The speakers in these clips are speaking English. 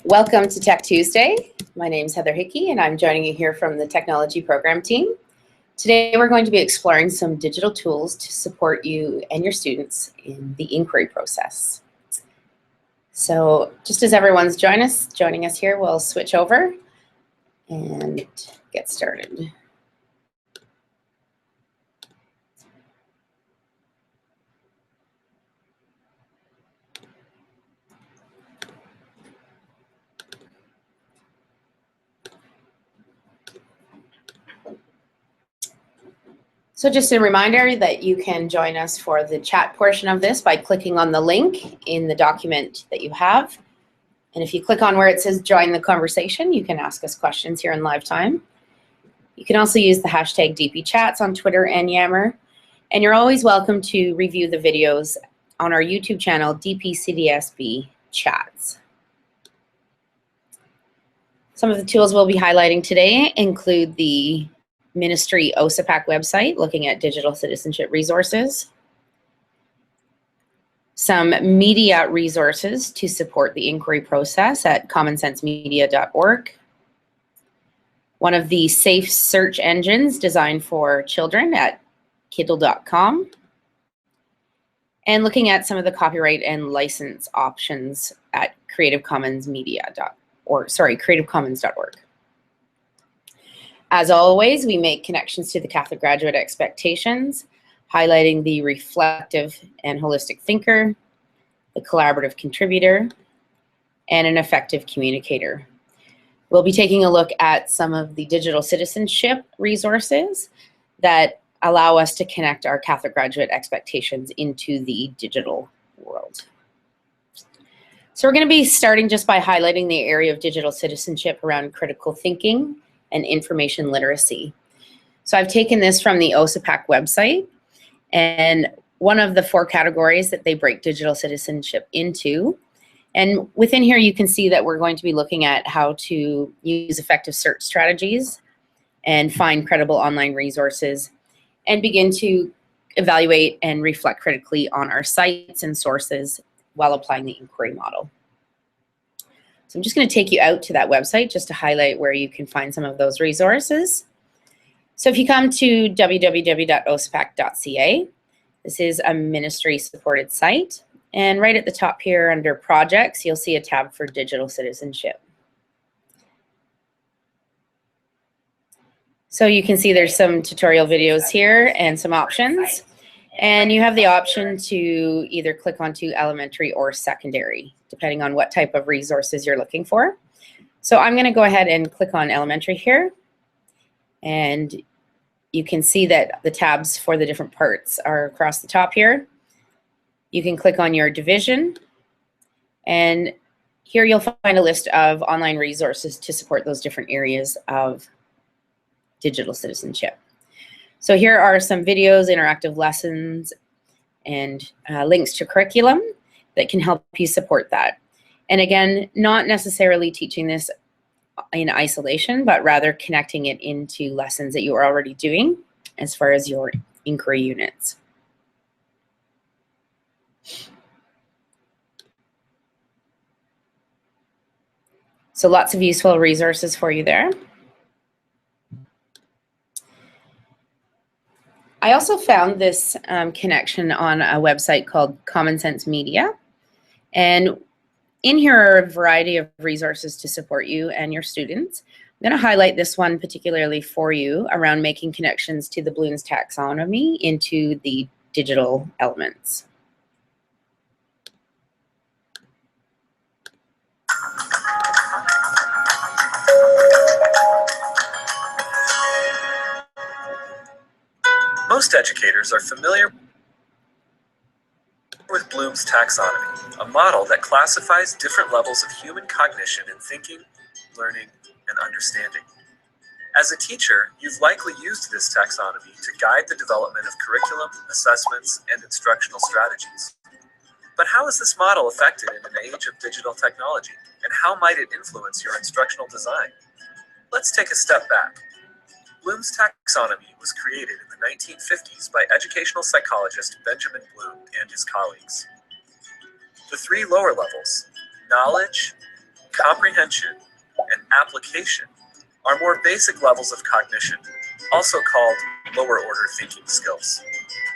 Welcome to Tech Tuesday. My name is Heather Hickey and I'm joining you here from the technology program team. Today we're going to be exploring some digital tools to support you and your students in the inquiry process. So just as everyone's joining us here, we'll switch over and get started. So just a reminder that you can join us for the chat portion of this by clicking on the link in the document that you have. And if you click on where it says join the conversation, you can ask us questions here in live time. You can also use the hashtag DPChats on Twitter and Yammer. And you're always welcome to review the videos on our YouTube channel, DPCDSB Chats. Some of the tools we'll be highlighting today include the Ministry OSAPAC website, looking at digital citizenship resources. Some media resources to support the inquiry process at commonsensemedia.org. One of the safe search engines designed for children at Kittle.com. And looking at some of the copyright and license options at creativecommons.org. As always, we make connections to the Catholic graduate expectations, highlighting the reflective and holistic thinker, the collaborative contributor, and an effective communicator. We'll be taking a look at some of the digital citizenship resources that allow us to connect our Catholic graduate expectations into the digital world. So we're going to be starting just by highlighting the area of digital citizenship around critical thinking and information literacy. So I've taken this from the OSAPAC website, and one of the 4 categories that they break digital citizenship into. And within here, you can see that we're going to be looking at how to use effective search strategies and find credible online resources and begin to evaluate and reflect critically on our sites and sources while applying the inquiry model. So I'm just going to take you out to that website just to highlight where you can find some of those resources. So if you come to www.osapac.ca, this is a ministry-supported site. And right at the top here under projects, you'll see a tab for digital citizenship. So you can see there's some tutorial videos here and some options. And you have the option to either click onto elementary or secondary, depending on what type of resources you're looking for. So I'm going to go ahead and click on elementary here. And you can see that the tabs for the different parts are across the top here. You can click on your division. And here you'll find a list of online resources to support those different areas of digital citizenship. So here are some videos, interactive lessons, and links to curriculum that can help you support that. And again, not necessarily teaching this in isolation, but rather connecting it into lessons that you are already doing as far as your inquiry units. So lots of useful resources for you there. I also found this connection on a website called Common Sense Media. And in here are a variety of resources to support you and your students. I'm going to highlight this one particularly for you around making connections to the Bloom's Taxonomy into the digital elements. Most educators are familiar with Bloom's Taxonomy, a model that classifies different levels of human cognition in thinking, learning, and understanding. As a teacher, you've likely used this taxonomy to guide the development of curriculum, assessments, and instructional strategies. But how is this model affected in an age of digital technology, and how might it influence your instructional design? Let's take a step back. Bloom's taxonomy was created in the 1950s by educational psychologist Benjamin Bloom and his colleagues. The 3 lower levels, knowledge, comprehension, and application are more basic levels of cognition, also called lower order thinking skills.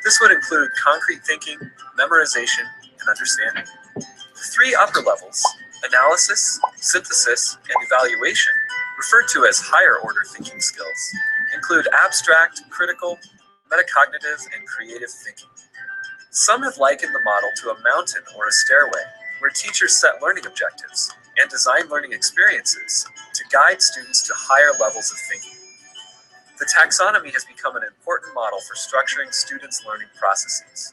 This would include concrete thinking, memorization, and understanding. The three upper levels, analysis, synthesis, and evaluation, referred to as higher order thinking skills, include abstract, critical, metacognitive, and creative thinking. Some have likened the model to a mountain or a stairway, where teachers set learning objectives and design learning experiences to guide students to higher levels of thinking. The taxonomy has become an important model for structuring students' learning processes.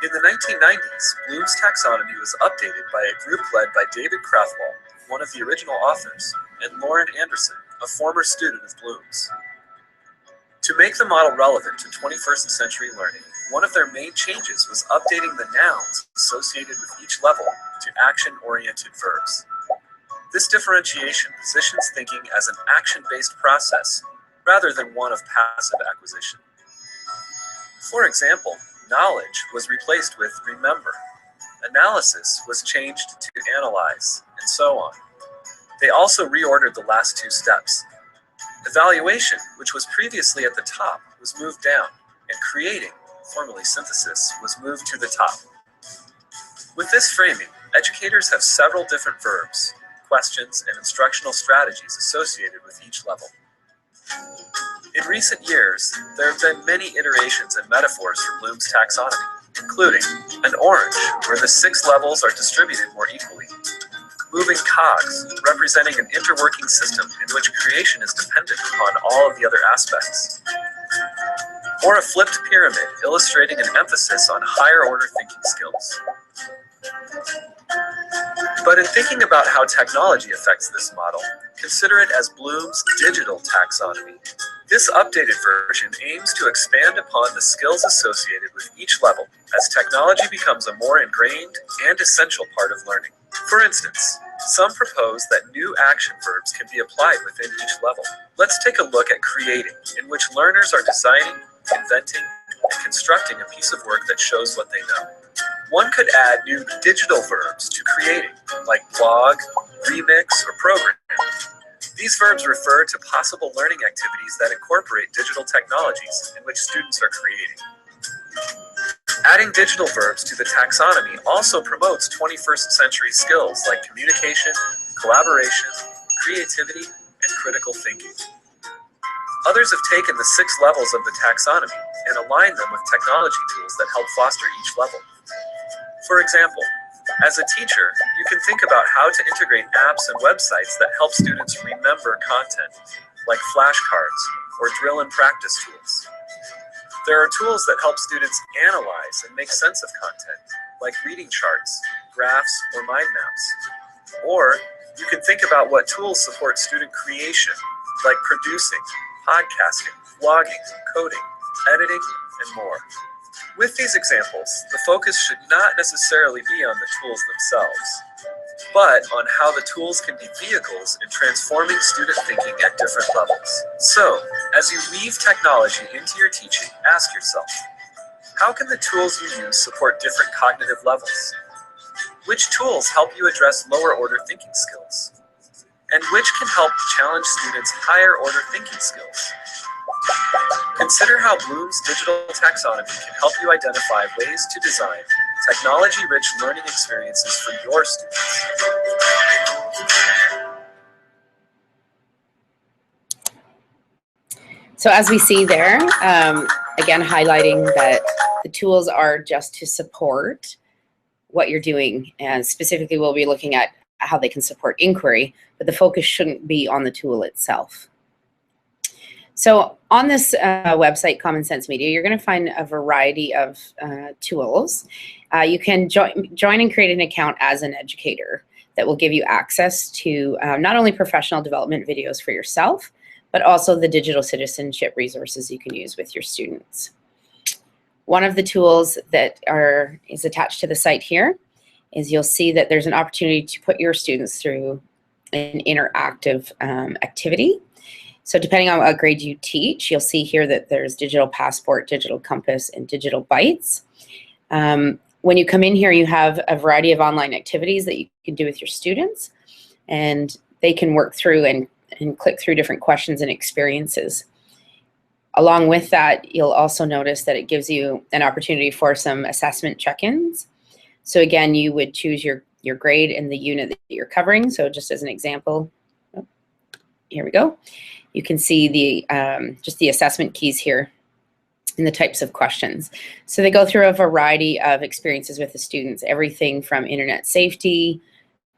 In the 1990s, Bloom's taxonomy was updated by a group led by David Krathwohl, one of the original authors, and Lauren Anderson, a former student of Bloom's. To make the model relevant to 21st century learning, one of their main changes was updating the nouns associated with each level to action-oriented verbs. This differentiation positions thinking as an action-based process rather than one of passive acquisition. For example, knowledge was replaced with remember, analysis was changed to analyze, and so on. They also reordered the last two steps. Evaluation, which was previously at the top, was moved down, and creating, formerly synthesis, was moved to the top. With this framing, educators have several different verbs, questions, and instructional strategies associated with each level. In recent years, there have been many iterations and metaphors for Bloom's taxonomy, including an orange, where the 6 levels are distributed more equally, moving cogs, representing an interworking system in which creation is dependent upon all of the other aspects, or a flipped pyramid, illustrating an emphasis on higher order thinking skills. But in thinking about how technology affects this model, consider it as Bloom's digital taxonomy. This updated version aims to expand upon the skills associated with each level as technology becomes a more ingrained and essential part of learning. For instance, some propose that new action verbs can be applied within each level. Let's take a look at creating, in which learners are designing, inventing, and constructing a piece of work that shows what they know. One could add new digital verbs to creating, like blog, remix, or program. These verbs refer to possible learning activities that incorporate digital technologies in which students are creating. Adding digital verbs to the taxonomy also promotes 21st century skills like communication, collaboration, creativity, and critical thinking. Others have taken the 6 levels of the taxonomy and aligned them with technology tools that help foster each level. For example, as a teacher, you can think about how to integrate apps and websites that help students remember content, like flashcards or drill and practice tools. There are tools that help students analyze and make sense of content, like reading charts, graphs, or mind maps. Or you can think about what tools support student creation, like producing, podcasting, blogging, coding, editing, and more. With these examples, the focus should not necessarily be on the tools themselves, but on how the tools can be vehicles in transforming student thinking at different levels. So, as you weave technology into your teaching, ask yourself, how can the tools you use support different cognitive levels? Which tools help you address lower order thinking skills? And which can help challenge students' higher order thinking skills? Consider how Bloom's digital taxonomy can help you identify ways to design technology-rich learning experiences for your students. So as we see there, again, highlighting that the tools are just to support what you're doing, and specifically we'll be looking at how they can support inquiry, but the focus shouldn't be on the tool itself. So on this website, Common Sense Media, you're going to find a variety of tools. You can join and create an account as an educator that will give you access to not only professional development videos for yourself, but also the digital citizenship resources you can use with your students. One of the tools that is attached to the site here is you'll see that there's an opportunity to put your students through an interactive activity. So depending on what grade you teach, you'll see here that there's Digital Passport, Digital Compass, and Digital Bites. When you come in here, you have a variety of online activities that you can do with your students. and they can work through and click through different questions and experiences. Along with that, you'll also notice that it gives you an opportunity for some assessment check-ins. So again, you would choose your grade and the unit that you're covering. So just as an example, here we go. You can see the just the assessment keys here and the types of questions. So they go through a variety of experiences with the students, everything from internet safety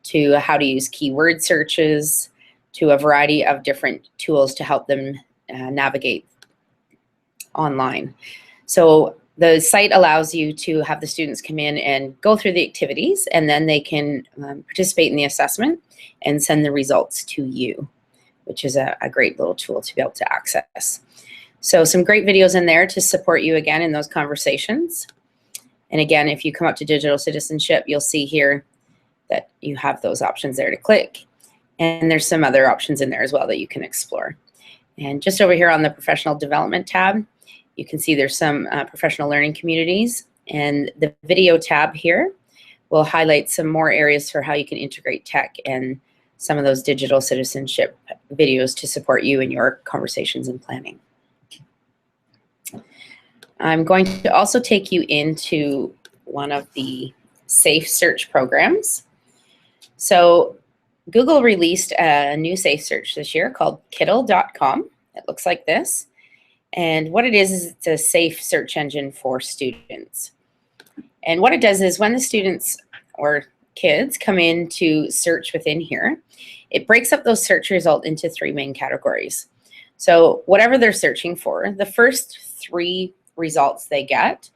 to how to use keyword searches to a variety of different tools to help them navigate online. So the site allows you to have the students come in and go through the activities, and then they can participate in the assessment and send the results to you, which is a great little tool to be able to access. So some great videos in there to support you again in those conversations. And again, if you come up to digital citizenship, you'll see here that you have those options there to click. And there's some other options in there as well that you can explore. And just over here on the professional development tab, you can see there's some professional learning communities. And the video tab here will highlight some more areas for how you can integrate tech and some of those digital citizenship videos to support you in your conversations and planning. I'm going to also take you into one of the safe search programs. So Google released a new safe search this year called Kittle.com. It looks like this. And what it is it's a safe search engine for students. And what it does is when the students or kids come in to search within here, it breaks up those search results into 3 main categories. So whatever they're searching for, the first 3 results they get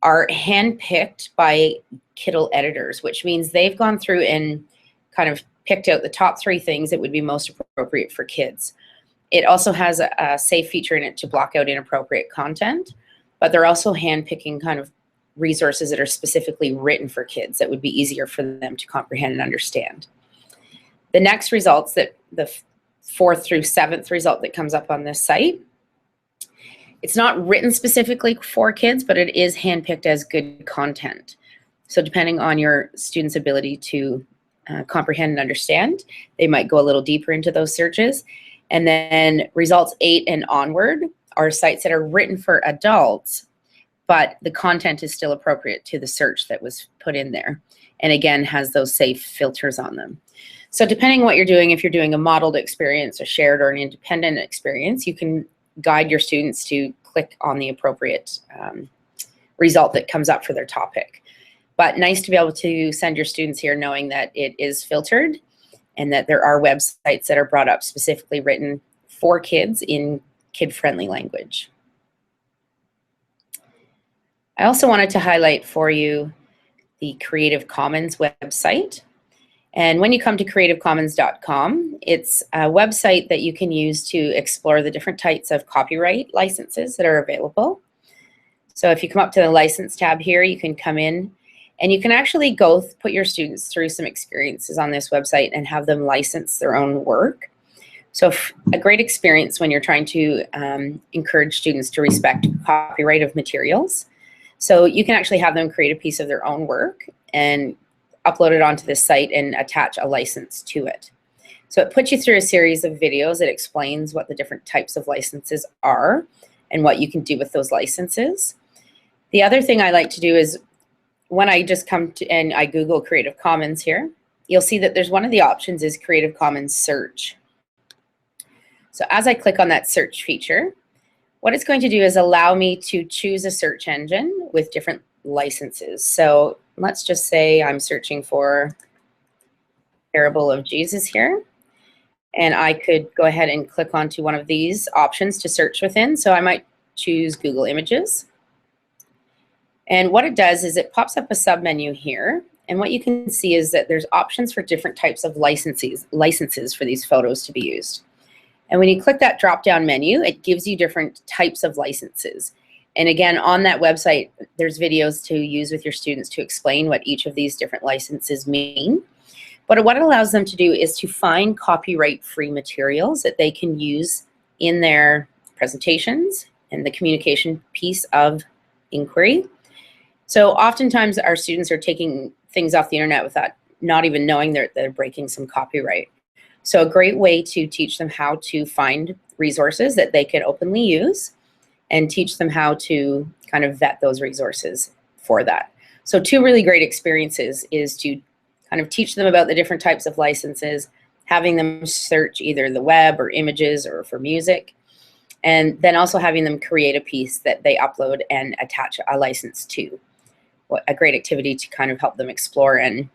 are handpicked by Kittle editors, which means they've gone through and kind of picked out the top 3 things that would be most appropriate for kids. It also has a safe feature in it to block out inappropriate content, but they're also handpicking kind of resources that are specifically written for kids that would be easier for them to comprehend and understand. The next results, that the 4th through 7th result that comes up on this site, it's not written specifically for kids, but it is handpicked as good content. So depending on your student's ability to comprehend and understand, they might go a little deeper into those searches. And then results 8 and onward are sites that are written for adults, but the content is still appropriate to the search that was put in there. And again, has those safe filters on them. So depending on what you're doing, if you're doing a modeled experience, a shared or an independent experience, you can guide your students to click on the appropriate result that comes up for their topic. But nice to be able to send your students here knowing that it is filtered and that there are websites that are brought up specifically written for kids in kid-friendly language. I also wanted to highlight for you the Creative Commons website. And when you come to creativecommons.com, it's a website that you can use to explore the different types of copyright licenses that are available. So if you come up to the license tab here, you can come in and you can actually put your students through some experiences on this website and have them license their own work. So a great experience when you're trying to encourage students to respect copyright of materials. So you can actually have them create a piece of their own work and upload it onto this site and attach a license to it. So it puts you through a series of videos that explains what the different types of licenses are and what you can do with those licenses. The other thing I like to do is when I just come to and I Google Creative Commons here, you'll see that there's one of the options is Creative Commons search. So as I click on that search feature, what it's going to do is allow me to choose a search engine with different licenses. So let's just say I'm searching for Parable of Jesus here. And I could go ahead and click onto one of these options to search within. So I might choose Google Images. And what it does is it pops up a submenu here. And what you can see is that there's options for different types of licenses for these photos to be used. And when you click that drop-down menu, it gives you different types of licenses. And again, on that website, there's videos to use with your students to explain what each of these different licenses mean. But what it allows them to do is to find copyright-free materials that they can use in their presentations and the communication piece of inquiry. So oftentimes our students are taking things off the internet without not even knowing they're breaking some copyright. So a great way to teach them how to find resources that they can openly use, and teach them how to kind of vet those resources for that. So 2 really great experiences is to kind of teach them about the different types of licenses, having them search either the web or images or for music, and then also having them create a piece that they upload and attach a license to. A great activity to kind of help them explore and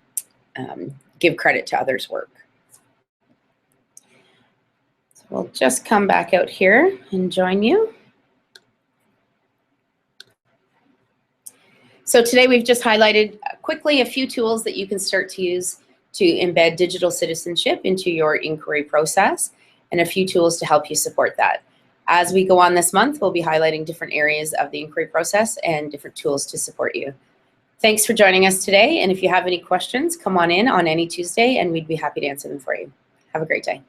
give credit to others' work. So we'll just come back out here and join you. So today we've just highlighted quickly a few tools that you can start to use to embed digital citizenship into your inquiry process, and a few tools to help you support that. As we go on this month, we'll be highlighting different areas of the inquiry process and different tools to support you. Thanks for joining us today, and if you have any questions, come on in on any Tuesday and we'd be happy to answer them for you. Have a great day.